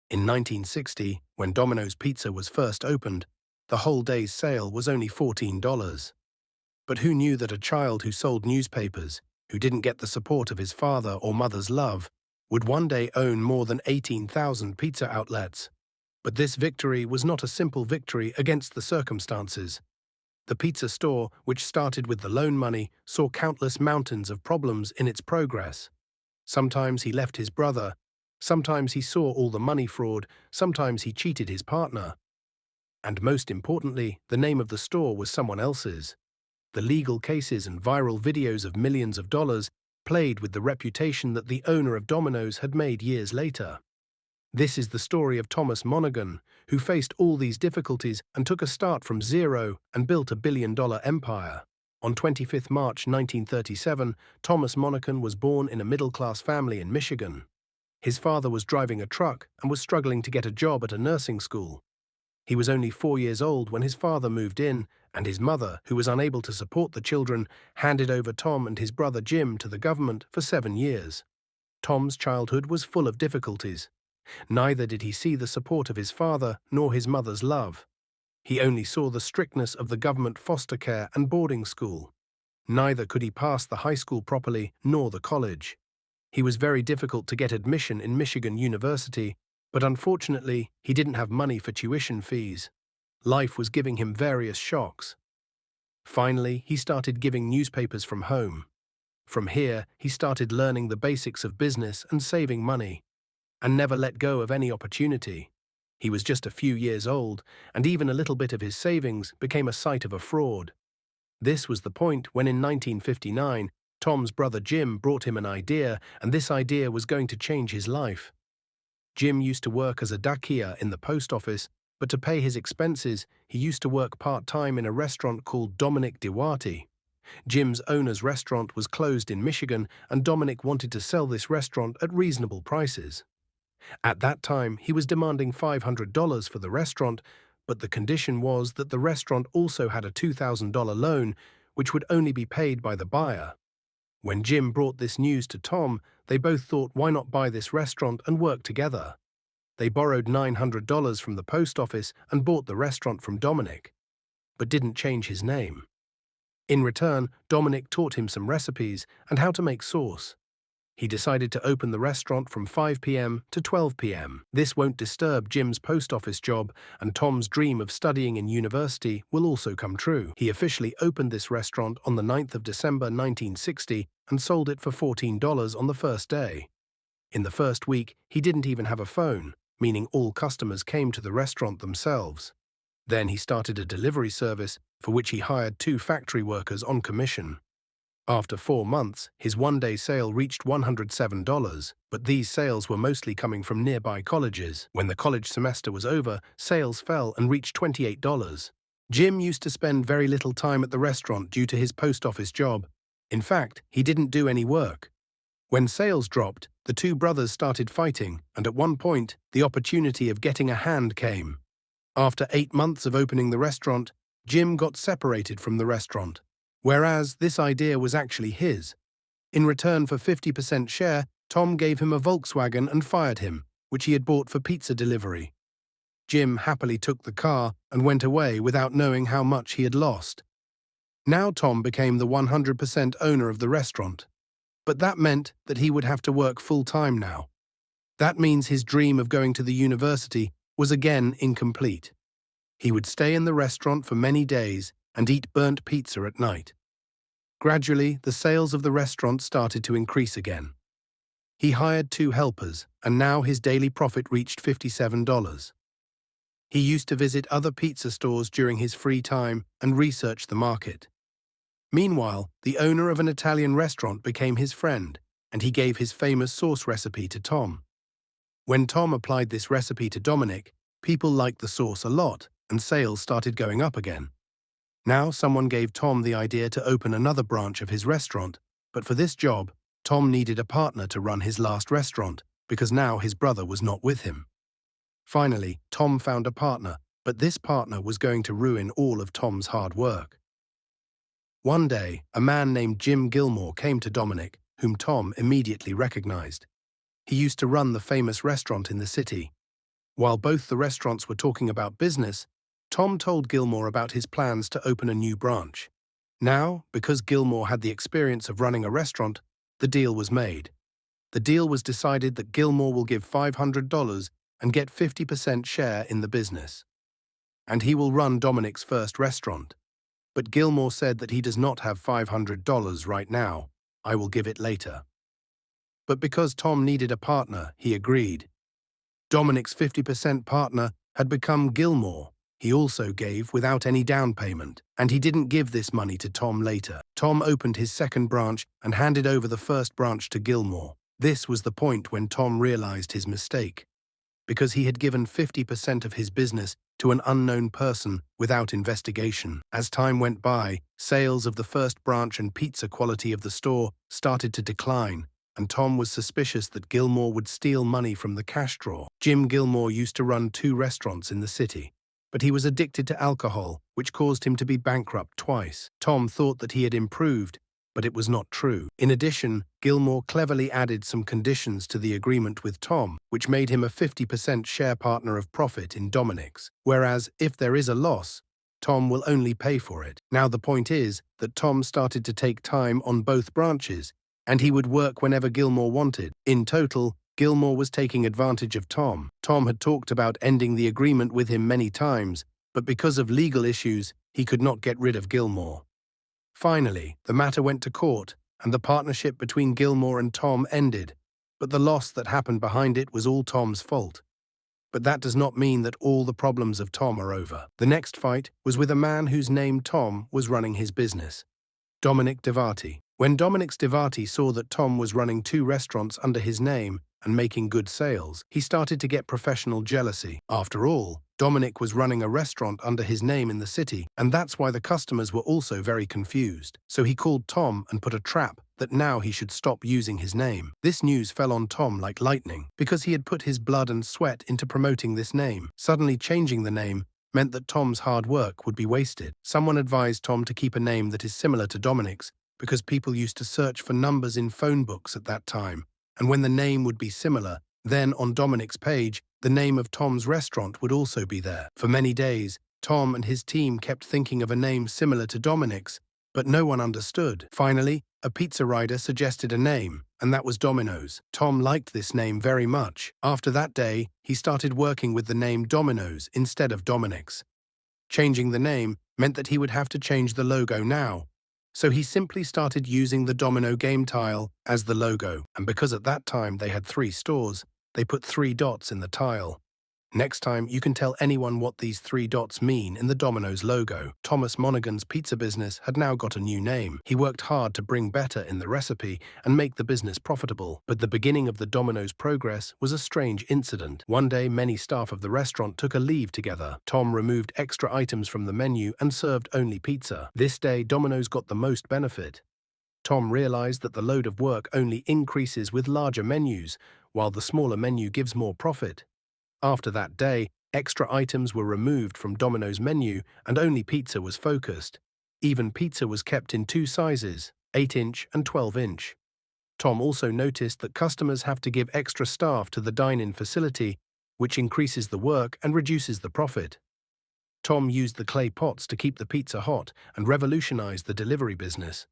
In 1960, when Domino's Pizza was first opened, the whole day's sale was only $14. But who knew that a child who sold newspapers, who didn't get the support of his father or mother's love, would one day own more than 18,000 pizza outlets? But this victory was not a simple victory against the circumstances. The pizza store, which started with the loan money, saw countless mountains of problems in its progress. Sometimes he left his brother, sometimes he saw all the money fraud, sometimes he cheated his partner. And most importantly, the name of the store was someone else's. The legal cases and viral videos of millions of dollars played with the reputation that the owner of Domino's had made years later. This is the story of Thomas Monaghan, who faced all these difficulties and took a start from zero and built a billion-dollar empire. On 25 March 1937, Thomas Monaghan was born in a middle-class family in Michigan. His father was driving a truck and was struggling to get a job at a nursing school. He was only 4 years old when his father moved in, and his mother, who was unable to support the children, handed over Tom and his brother Jim to the government for 7 years. Tom's childhood was full of difficulties. Neither did he see the support of his father nor his mother's love. He only saw the strictness of the government foster care and boarding school. Neither could he pass the high school properly nor the college. He was very difficult to get admission in Michigan University, but unfortunately, he didn't have money for tuition fees. Life was giving him various shocks. Finally, he started giving newspapers from home. From here, he started learning the basics of business and saving money, and never let go of any opportunity. He was just a few years old, and even a little bit of his savings became a sight of a fraud. This was the point when in 1959, Tom's brother Jim brought him an idea, and this idea was going to change his life. Jim used to work as a dakia in the post office, but to pay his expenses, he used to work part-time in a restaurant called Dominic Diwati. Jim's owner's restaurant was closed in Michigan, and Dominic wanted to sell this restaurant at reasonable prices. At that time, he was demanding $500 for the restaurant, but the condition was that the restaurant also had a $2,000 loan, which would only be paid by the buyer. When Jim brought this news to Tom, they both thought, why not buy this restaurant and work together? They borrowed $900 from the post office and bought the restaurant from Dominic, but didn't change his name. In return, Dominic taught him some recipes and how to make sauce. He decided to open the restaurant from 5 p.m. to 12 p.m. This won't disturb Jim's post office job, and Tom's dream of studying in university will also come true. He officially opened this restaurant on the 9th of December 1960 and sold it for $14 on the first day. In the first week, he didn't even have a phone, meaning all customers came to the restaurant themselves. Then he started a delivery service for which he hired 2 factory workers on commission. After 4 months, his one-day sale reached $107, but these sales were mostly coming from nearby colleges. When the college semester was over, sales fell and reached $28. Jim used to spend very little time at the restaurant due to his post office job. In fact, he didn't do any work. When sales dropped, the 2 brothers started fighting, and at one point, the opportunity of getting a hand came. After 8 months of opening the restaurant, Jim got separated from the restaurant, whereas this idea was actually his. In return for 50% share, Tom gave him a Volkswagen and fired him, which he had bought for pizza delivery. Jim happily took the car and went away without knowing how much he had lost. Now Tom became the 100% owner of the restaurant. But that meant that he would have to work full-time now. That means his dream of going to the university was again incomplete. He would stay in the restaurant for many days and eat burnt pizza at night. Gradually, the sales of the restaurant started to increase again. He hired 2 helpers, and now his daily profit reached $57. He used to visit other pizza stores during his free time and research the market. Meanwhile, the owner of an Italian restaurant became his friend, and he gave his famous sauce recipe to Tom. When Tom applied this recipe to Dominic, people liked the sauce a lot, and sales started going up again. Now someone gave Tom the idea to open another branch of his restaurant, but for this job, Tom needed a partner to run his last restaurant, because now his brother was not with him. Finally, Tom found a partner, but this partner was going to ruin all of Tom's hard work. One day, a man named Jim Gilmore came to Dominic, whom Tom immediately recognized. He used to run the famous restaurant in the city. While both the restaurants were talking about business, Tom told Gilmore about his plans to open a new branch. Now, because Gilmore had the experience of running a restaurant, the deal was made. The deal was decided that Gilmore will give $500 and get 50% share in the business. And he will run Dominic's first restaurant. But Gilmore said that he does not have $500 right now. I will give it later. But because Tom needed a partner, he agreed. Dominic's 50% partner had become Gilmore. He also gave without any down payment, and he didn't give this money to Tom later. Tom opened his second branch and handed over the first branch to Gilmore. This was the point when Tom realized his mistake, because he had given 50% of his business to an unknown person without investigation. As time went by, sales of the first branch and pizza quality of the store started to decline, and Tom was suspicious that Gilmore would steal money from the cash drawer. Jim Gilmore used to run 2 restaurants in the city, but he was addicted to alcohol, which caused him to be bankrupt twice. Tom thought that he had improved, but it was not true. In addition, Gilmore cleverly added some conditions to the agreement with Tom, which made him a 50% share partner of profit in Dominic's, whereas if there is a loss, Tom will only pay for it. Now the point is that Tom started to take time on both branches, and he would work whenever Gilmore wanted. In total, Gilmore was taking advantage of Tom. Tom had talked about ending the agreement with him many times, but because of legal issues, he could not get rid of Gilmore. Finally, the matter went to court, and the partnership between Gilmore and Tom ended, but the loss that happened behind it was all Tom's fault. But that does not mean that all the problems of Tom are over. The next fight was with a man whose name Tom was running his business, Dominic Devati. When Dominic Devati saw that Tom was running 2 restaurants under his name and making good sales, he started to get professional jealousy. After all, Dominic was running a restaurant under his name in the city, and that's why the customers were also very confused. So he called Tom and put a trap that now he should stop using his name. This news fell on Tom like lightning, because he had put his blood and sweat into promoting this name. Suddenly changing the name meant that Tom's hard work would be wasted. Someone advised Tom to keep a name that is similar to Dominic's, because people used to search for numbers in phone books at that time, and when the name would be similar, then on Dominic's page, the name of Tom's restaurant would also be there. For many days, Tom and his team kept thinking of a name similar to Dominic's, but no one understood. Finally, a pizza rider suggested a name, and that was Dominos. Tom liked this name very much. After that day, he started working with the name Dominos instead of Dominic's. Changing the name meant that he would have to change the logo now, so he simply started using the Domino game tile as the logo, and because at that time they had 3 stores, they put 3 dots in the tile. Next time, you can tell anyone what these 3 dots mean in the Domino's logo. Thomas Monaghan's pizza business had now got a new name. He worked hard to bring better in the recipe and make the business profitable. But the beginning of the Domino's progress was a strange incident. One day, many staff of the restaurant took a leave together. Tom removed extra items from the menu and served only pizza. This day, Domino's got the most benefit. Tom realized that the load of work only increases with larger menus, while the smaller menu gives more profit. After that day, extra items were removed from Domino's menu and only pizza was focused. Even pizza was kept in 2 sizes, 8-inch and 12-inch. Tom also noticed that customers have to give extra staff to the dine-in facility, which increases the work and reduces the profit. Tom used the clay pots to keep the pizza hot and revolutionized the delivery business.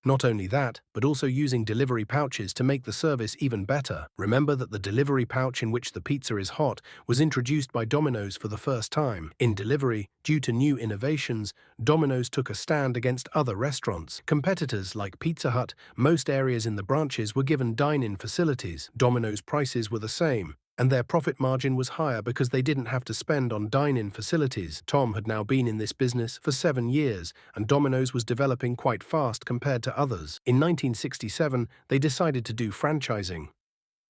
Not only that, but also using delivery pouches to make the service even better. Remember that the delivery pouch in which the pizza is hot was introduced by Domino's for the first time. In delivery, due to new innovations, Domino's took a stand against other restaurants. Competitors like Pizza Hut, most areas in the branches were given dine-in facilities. Domino's prices were the same, and their profit margin was higher because they didn't have to spend on dine-in facilities. Tom had now been in this business for 7 years, and Domino's was developing quite fast compared to others. In 1967, they decided to do franchising.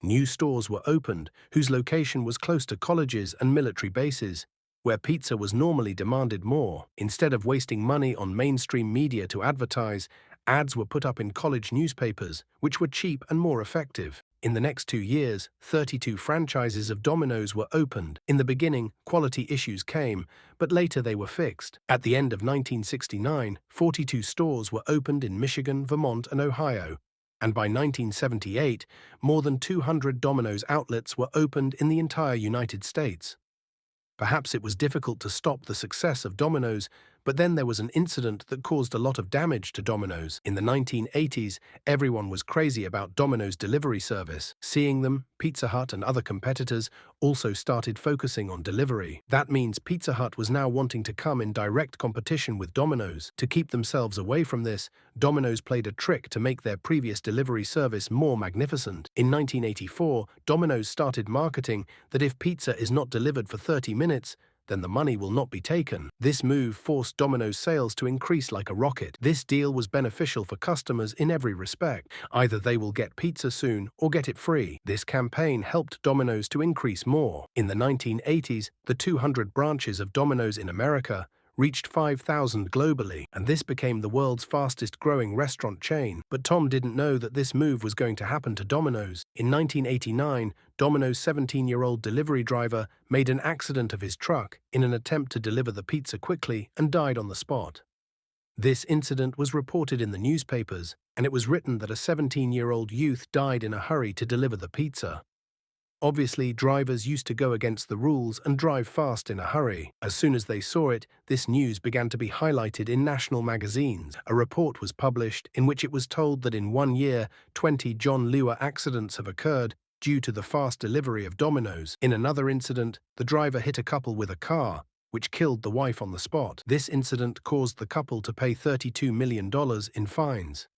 New stores were opened, whose location was close to colleges and military bases, where pizza was normally demanded more. Instead of wasting money on mainstream media to advertise, ads were put up in college newspapers, which were cheap and more effective. In the next 2 years, 32 franchises of Domino's were opened. In the beginning, quality issues came, but later they were fixed. At the end of 1969, 42 stores were opened in Michigan, Vermont, and Ohio. And by 1978, more than 200 Domino's outlets were opened in the entire United States. Perhaps it was difficult to stop the success of Domino's, but then there was an incident that caused a lot of damage to Domino's. In the 1980s, everyone was crazy about Domino's delivery service. Seeing them, Pizza Hut and other competitors also started focusing on delivery. That means Pizza Hut was now wanting to come in direct competition with Domino's. To keep themselves away from this, Domino's played a trick to make their previous delivery service more magnificent. In 1984, Domino's started marketing that if pizza is not delivered for 30 minutes, then the money will not be taken. This move forced Domino's sales to increase like a rocket. This deal was beneficial for customers in every respect. Either they will get pizza soon or get it free. This campaign helped Domino's to increase more. In the 1980s, the 200 branches of Domino's in America reached 5,000 globally, and this became the world's fastest-growing restaurant chain. But Tom didn't know that this move was going to happen to Domino's. In 1989, Domino's 17-year-old delivery driver made an accident of his truck in an attempt to deliver the pizza quickly and died on the spot. This incident was reported in the newspapers, and it was written that a 17-year-old youth died in a hurry to deliver the pizza. Obviously, drivers used to go against the rules and drive fast in a hurry. As soon as they saw it, this news began to be highlighted in national magazines. A report was published in which it was told that in 1 year, 20 John Lure accidents have occurred due to the fast delivery of Domino's. In another incident, the driver hit a couple with a car, which killed the wife on the spot. This incident caused the couple to pay $32 million in fines.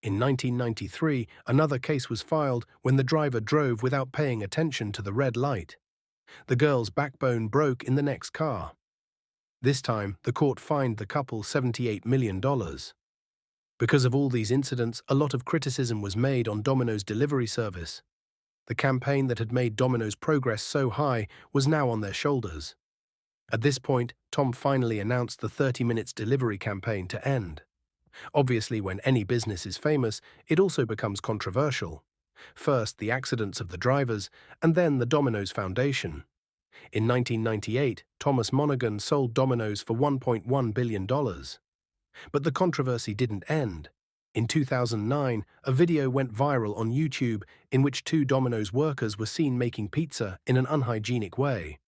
In 1993, another case was filed when the driver drove without paying attention to the red light. The girl's backbone broke in the next car. This time, the court fined the couple $78 million. Because of all these incidents, a lot of criticism was made on Domino's delivery service. The campaign that had made Domino's progress so high was now on their shoulders. At this point, Tom finally announced the 30 minutes delivery campaign to end. Obviously, when any business is famous, it also becomes controversial. First, the accidents of the drivers, and then the Domino's Foundation. In 1998, Thomas Monaghan sold Domino's for $1.1 billion. But the controversy didn't end. In 2009, a video went viral on YouTube in which two Domino's workers were seen making pizza in an unhygienic way.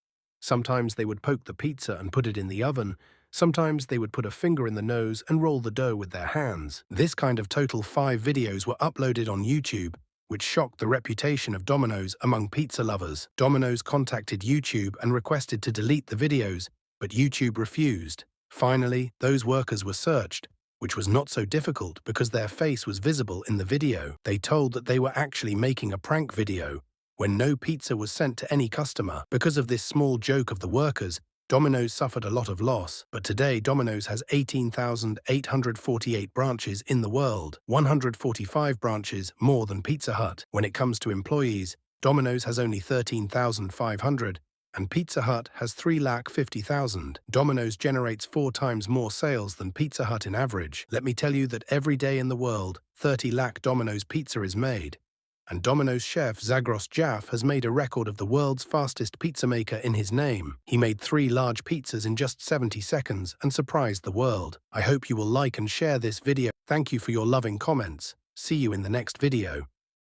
Sometimes they would poke the pizza and put it in the oven. Sometimes they would put a finger in the nose and roll the dough with their hands. This kind of total 5 videos were uploaded on YouTube, which shocked the reputation of Domino's among pizza lovers. Domino's contacted YouTube and requested to delete the videos, but YouTube refused. Finally, those workers were searched, which was not so difficult because their face was visible in the video. They told that they were actually making a prank video when no pizza was sent to any customer. Because of this small joke of the workers, Domino's suffered a lot of loss, but today Domino's has 18,848 branches in the world, 145 branches more than Pizza Hut. When it comes to employees, Domino's has only 13,500, and Pizza Hut has 350,000. Domino's generates 4 times more sales than Pizza Hut in average. Let me tell you that every day in the world, 30 lakh Domino's pizza is made. And Domino's chef Zagros Jaff has made a record of the world's fastest pizza maker in his name. He made 3 large pizzas in just 70 seconds and surprised the world. I hope you will like and share this video. Thank you for your loving comments. See you in the next video.